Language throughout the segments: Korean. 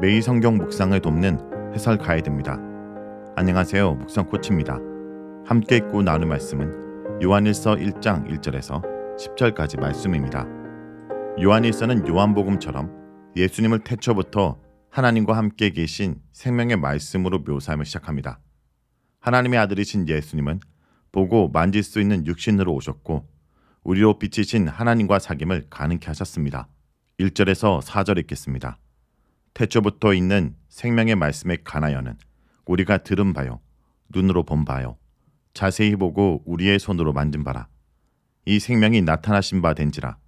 매일 성경 묵상을 돕는 해설 가이드입니다. 안녕하세요. 묵상 코치입니다. 함께 읽고 나눌 말씀은 요한일서 1장 1절에서 10절까지 말씀입니다. 요한일서는 요한복음처럼 예수님을 태초부터 하나님과 함께 계신 생명의 말씀으로 묘사하며 시작합니다. 하나님의 아들이신 예수님은 보고 만질 수 있는 육신으로 오셨고 우리로 빛이신 하나님과 사귐을 가능케 하셨습니다. 1절에서 4절 읽겠습니다. 태초부터 있는 생명의 말씀에 관하여는 우리가 들은 바요 눈으로 본 바요 자세히 보고 우리의 손으로 만진 바라. 이 생명이 나타나신 바 된지라.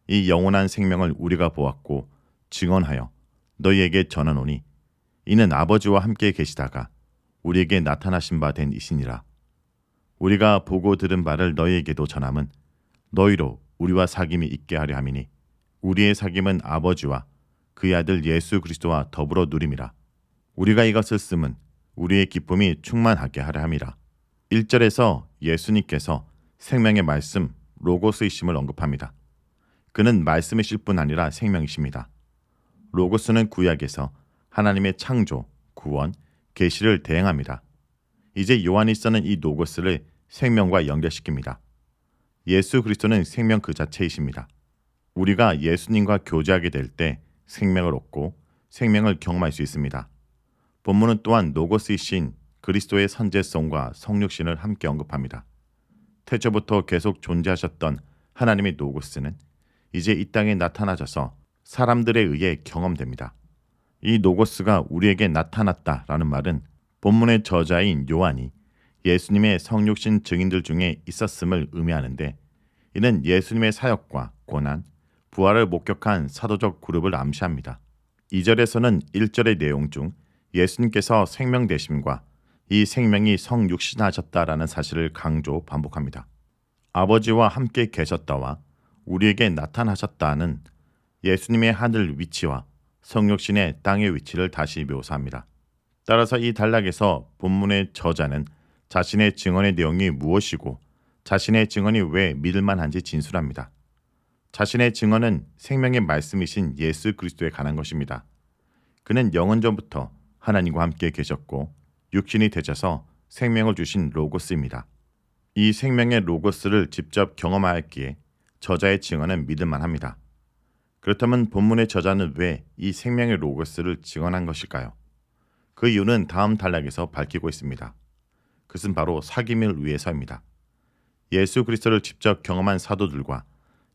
이 영원한 생명을 우리가 보았고 증언하여 너희에게 전하노니 이는 아버지와 함께 계시다가 우리에게 나타나신 바 된 이시니라. 우리가 보고 들은 바를 너희에게도 전함은 너희로 우리와 사귐이 있게 하려 함이니 우리의 사귐은 아버지와 그의 아들 예수 그리스도와 더불어 누림이라. 우리가 이것을 쓰면 우리의 기쁨이 충만하게 하려 함이라. 1절에서 예수님께서 생명의 말씀 로고스이심을 언급합니다. 그는 말씀이실 뿐 아니라 생명이십니다. 로고스는 구약에서 하나님의 창조, 구원, 계시를 대행합니다. 이제 요한일서는 이 로고스를 생명과 연결시킵니다. 예수 그리스도는 생명 그 자체이십니다. 우리가 예수님과 교제하게 될 때 생명을 얻고 생명을 경험할 수 있습니다. 본문은 또한 로고스이신 그리스도의 선제성과 성육신을 함께 언급합니다. 태초부터 계속 존재하셨던 하나님의 로고스는 이제 이 땅에 나타나셔서 사람들에 의해 경험됩니다. 이 로고스가 우리에게 나타났다라는 말은 본문의 저자인 요한이 예수님의 성육신 증인들 중에 있었음을 의미하는데, 이는 예수님의 사역과 고난, 부활을 목격한 사도적 그룹을 암시합니다. 2절에서는 1절의 내용 중 예수님께서 생명 되심과 이 생명이 성육신하셨다라는 사실을 강조 반복합니다. 아버지와 함께 계셨다와 우리에게 나타나셨다는 예수님의 하늘 위치와 성육신의 땅의 위치를 다시 묘사합니다. 따라서 이 단락에서 본문의 저자는 자신의 증언의 내용이 무엇이고 자신의 증언이 왜 믿을만한지 진술합니다. 자신의 증언은 생명의 말씀이신 예수 그리스도에 관한 것입니다. 그는 영원전부터 하나님과 함께 계셨고 육신이 되셔서 생명을 주신 로고스입니다. 이 생명의 로고스를 직접 경험하였기에 저자의 증언은 믿을만합니다. 그렇다면 본문의 저자는 왜 이 생명의 로고스를 증언한 것일까요? 그 이유는 다음 단락에서 밝히고 있습니다. 그것은 바로 사귐을 위해서입니다. 예수 그리스도를 직접 경험한 사도들과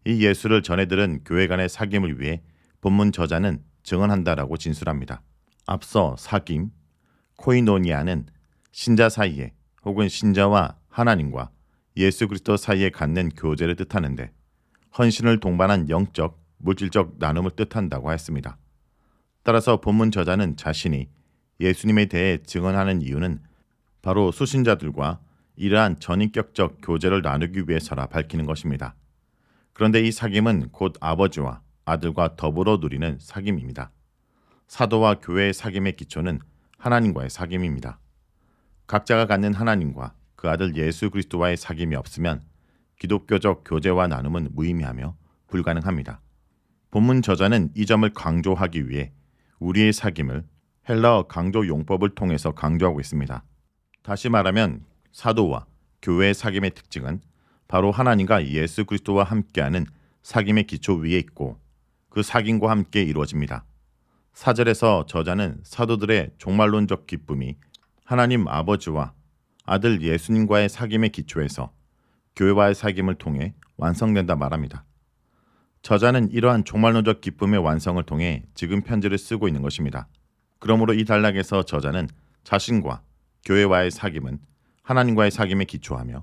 이 예수를 전해들은 교회 간의 사귐을 위해 본문 저자는 증언한다라고 진술합니다. 앞서 사귐, 코이노니아는 신자 사이에 혹은 신자와 하나님과 예수 그리스도 사이에 갖는 교제를 뜻하는데, 헌신을 동반한 영적, 물질적 나눔을 뜻한다고 했습니다. 따라서 본문 저자는 자신이 예수님에 대해 증언하는 이유는 바로 수신자들과 이러한 전인격적 교제를 나누기 위해서라 밝히는 것입니다. 그런데 이 사귐은 곧 아버지와 아들과 더불어 누리는 사귐입니다. 사도와 교회의 사귐의 기초는 하나님과의 사귐입니다. 각자가 갖는 하나님과 그 아들 예수 그리스도와의 사귐이 없으면 기독교적 교제와 나눔은 무의미하며 불가능합니다. 본문 저자는 이 점을 강조하기 위해 우리의 사귐을 헬라어 강조 용법을 통해서 강조하고 있습니다. 다시 말하면 사도와 교회의 사귐의 특징은 바로 하나님과 예수 그리스도와 함께하는 사귐의 기초 위에 있고 그 사귐과 함께 이루어집니다. 4절에서 저자는 사도들의 종말론적 기쁨이 하나님 아버지와 아들 예수님과의 사귐의 기초에서 교회와의 사귐을 통해 완성된다 말합니다. 저자는 이러한 종말론적 기쁨의 완성을 통해 지금 편지를 쓰고 있는 것입니다. 그러므로 이 단락에서 저자는 자신과 교회와의 사귐은 하나님과의 사귐에 기초하며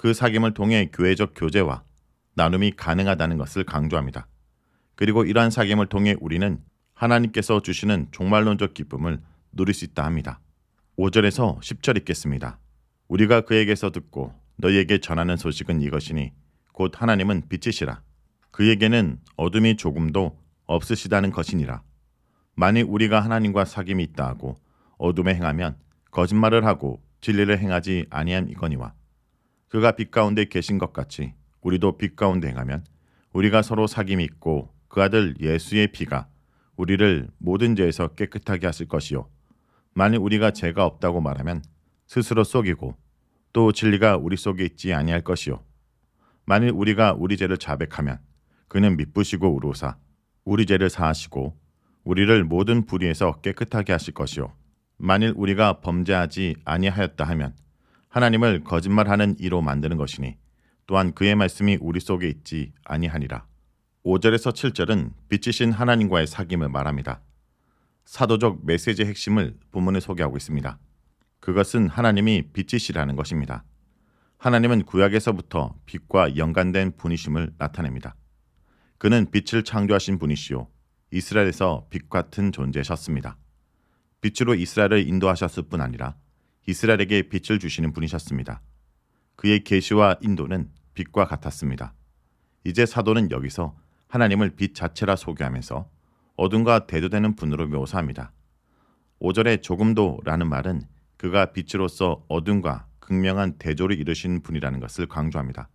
그 사귐을 통해 교회적 교제와 나눔이 가능하다는 것을 강조합니다. 그리고 이러한 사귐을 통해 우리는 하나님께서 주시는 종말론적 기쁨을 누릴 수 있다 합니다. 5절에서 10절 읽겠습니다. 우리가 그에게서 듣고 너희에게 전하는 소식은 이것이니 곧 하나님은 빛이시라. 그에게는 어둠이 조금도 없으시다는 것이니라. 만일 우리가 하나님과 사귐이 있다 하고 어둠에 행하면 거짓말을 하고 진리를 행하지 아니함이거니와, 그가 빛 가운데 계신 것 같이 우리도 빛 가운데 행하면 우리가 서로 사귐이 있고 그 아들 예수의 피가 우리를 모든 죄에서 깨끗하게 하실 것이요 만일 우리가 죄가 없다고 말하면 스스로 속이고 또 진리가 우리 속에 있지 아니할 것이요 만일 우리가 우리 죄를 자백하면 그는 미쁘시고 의로우사 우리 죄를 사하시고 우리를 모든 불의에서 깨끗하게 하실 것이요 만일 우리가 범죄하지 아니하였다 하면 하나님을 거짓말하는 이로 만드는 것이니 또한 그의 말씀이 우리 속에 있지 아니하니라. 5절에서 7절은 빛이신 하나님과의 사귐을 말합니다. 사도적 메시지의 핵심을 본문에 소개하고 있습니다. 그것은 하나님이 빛이시라는 것입니다. 하나님은 구약에서부터 빛과 연관된 분이심을 나타냅니다. 그는 빛을 창조하신 분이시요 이스라엘에서 빛 같은 존재셨습니다. 빛으로 이스라엘을 인도하셨을 뿐 아니라 이스라엘에게 빛을 주시는 분이셨습니다. 그의 계시와 인도는 빛과 같았습니다. 이제 사도는 여기서 하나님을 빛 자체라 소개하면서 어둠과 대조되는 분으로 묘사합니다. 5절에 조금도라는 말은 그가 빛으로서 어둠과 극명한 대조를 이루신 분이라는 것을 강조합니다.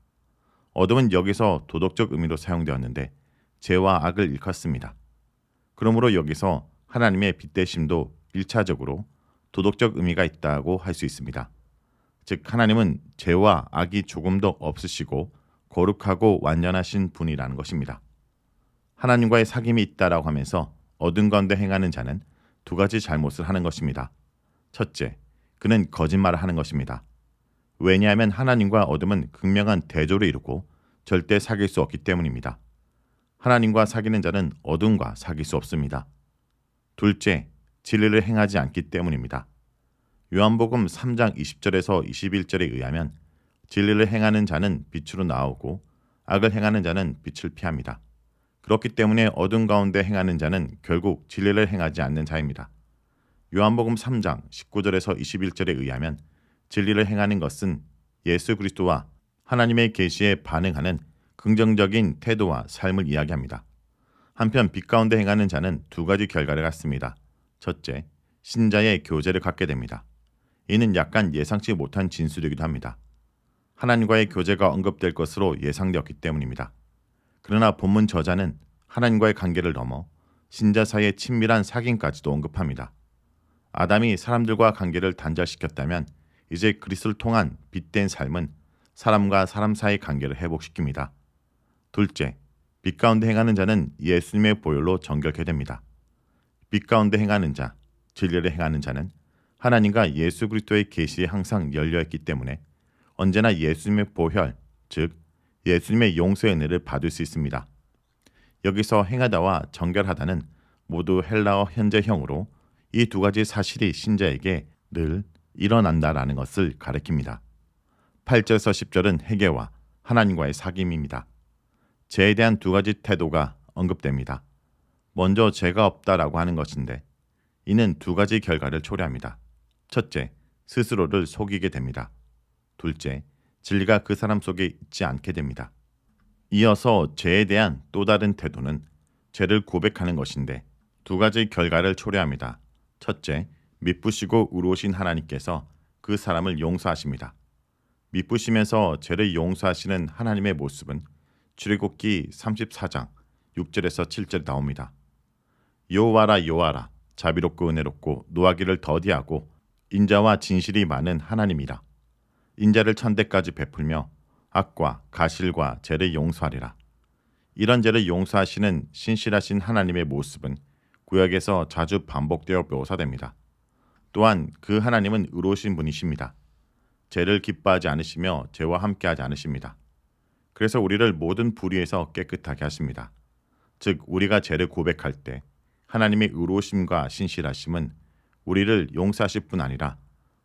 어둠은 여기서 도덕적 의미로 사용되었는데 죄와 악을 일컫습니다. 그러므로 여기서 하나님의 빛대심도 1차적으로 도덕적 의미가 있다고 할 수 있습니다. 즉 하나님은 죄와 악이 조금도 없으시고 거룩하고 완전하신 분이라는 것입니다. 하나님과의 사귐이 있다라고 하면서 어둠 가운데 행하는 자는 두 가지 잘못을 하는 것입니다. 첫째, 그는 거짓말을 하는 것입니다. 왜냐하면 하나님과 어둠은 극명한 대조를 이루고 절대 사귈 수 없기 때문입니다. 하나님과 사귀는 자는 어둠과 사귈 수 없습니다. 둘째, 진리를 행하지 않기 때문입니다. 요한복음 3장 20절에서 21절에 의하면 진리를 행하는 자는 빛으로 나오고 악을 행하는 자는 빛을 피합니다. 그렇기 때문에 어둠 가운데 행하는 자는 결국 진리를 행하지 않는 자입니다. 요한복음 3장 19절에서 21절에 의하면 진리를 행하는 것은 예수 그리스도와 하나님의 계시에 반응하는 긍정적인 태도와 삶을 이야기합니다. 한편 빛 가운데 행하는 자는 두 가지 결과를 갖습니다. 첫째, 신자의 교제를 갖게 됩니다. 이는 약간 예상치 못한 진술이기도 합니다. 하나님과의 교제가 언급될 것으로 예상되었기 때문입니다. 그러나 본문 저자는 하나님과의 관계를 넘어 신자 사이의 친밀한 사귐까지도 언급합니다. 아담이 사람들과 관계를 단절시켰다면 이제 그리스도를 통한 빛된 삶은 사람과 사람 사이의 관계를 회복시킵니다. 둘째, 빛 가운데 행하는 자는 예수님의 보혈로 정결케 됩니다. 빛 가운데 행하는 자, 진리를 행하는 자는 하나님과 예수 그리스도의 계시에 항상 열려있기 때문에 언제나 예수님의 보혈, 즉 예수님의 용서의 은혜를 받을 수 있습니다. 여기서 행하다와 정결하다는 모두 헬라어 현재형으로 이 두 가지 사실이 신자에게 늘 일어난다라는 것을 가리킵니다. 8절에서 10절은 회개와 하나님과의 사귐입니다. 죄에 대한 두 가지 태도가 언급됩니다. 먼저 죄가 없다라고 하는 것인데 이는 두 가지 결과를 초래합니다. 첫째, 스스로를 속이게 됩니다. 둘째, 진리가 그 사람 속에 있지 않게 됩니다. 이어서 죄에 대한 또 다른 태도는 죄를 고백하는 것인데 두 가지 결과를 초래합니다. 첫째, 미쁘시고 의로우신 하나님께서 그 사람을 용서하십니다. 미쁘시면서 죄를 용서하시는 하나님의 모습은 출애굽기 34장 6절에서 7절에 나옵니다. 여호와라 여호와라 자비롭고 은혜롭고 노하기를 더디하고 인자와 진실이 많은 하나님이라. 인자를 천대까지 베풀며 악과 가실과 죄를 용서하리라. 이런 죄를 용서하시는 신실하신 하나님의 모습은 구약에서 자주 반복되어 묘사됩니다. 또한 그 하나님은 의로우신 분이십니다. 죄를 기뻐하지 않으시며 죄와 함께하지 않으십니다. 그래서 우리를 모든 불의에서 깨끗하게 하십니다. 즉 우리가 죄를 고백할 때 하나님의 의로우심과 신실하심은 우리를 용서하실 뿐 아니라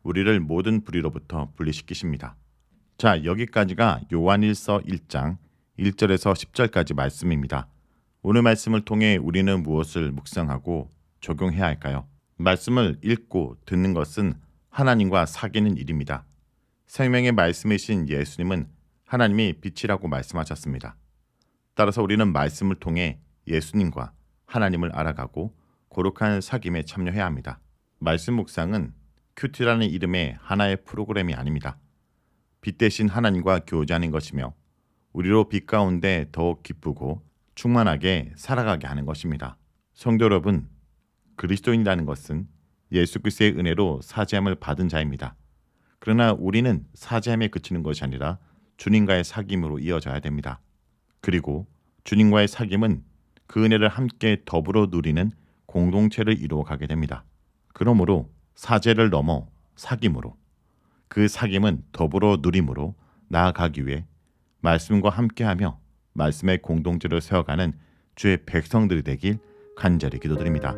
우리를 모든 불의로부터 분리시키십니다. 자, 여기까지가 요한일서 1장 1절에서 10절까지 말씀입니다. 오늘 말씀을 통해 우리는 무엇을 묵상하고 적용해야 할까요? 말씀을 읽고 듣는 것은 하나님과 사귀는 일입니다. 생명의 말씀이신 예수님은 하나님이 빛이라고 말씀하셨습니다. 따라서 우리는 말씀을 통해 예수님과 하나님을 알아가고 거룩한 사귐에 참여해야 합니다. 말씀 묵상은 큐티라는 이름의 하나의 프로그램이 아닙니다. 빛 대신 하나님과 교제하는 것이며 우리로 빛 가운데 더욱 기쁘고 충만하게 살아가게 하는 것입니다. 성도 여러분, 그리스도인이라는 것은 예수 그리스도의 은혜로 사죄함을 받은 자입니다. 그러나 우리는 사죄함에 그치는 것이 아니라 주님과의 사귐으로 이어져야 됩니다. 그리고 주님과의 사귐은 그 은혜를 함께 더불어 누리는 공동체를 이루어 가게 됩니다. 그러므로 사죄를 넘어 사귐으로, 그 사귐은 더불어 누림으로 나아가기 위해 말씀과 함께하며 말씀의 공동체를 세워가는 주의 백성들이 되길 간절히 기도드립니다.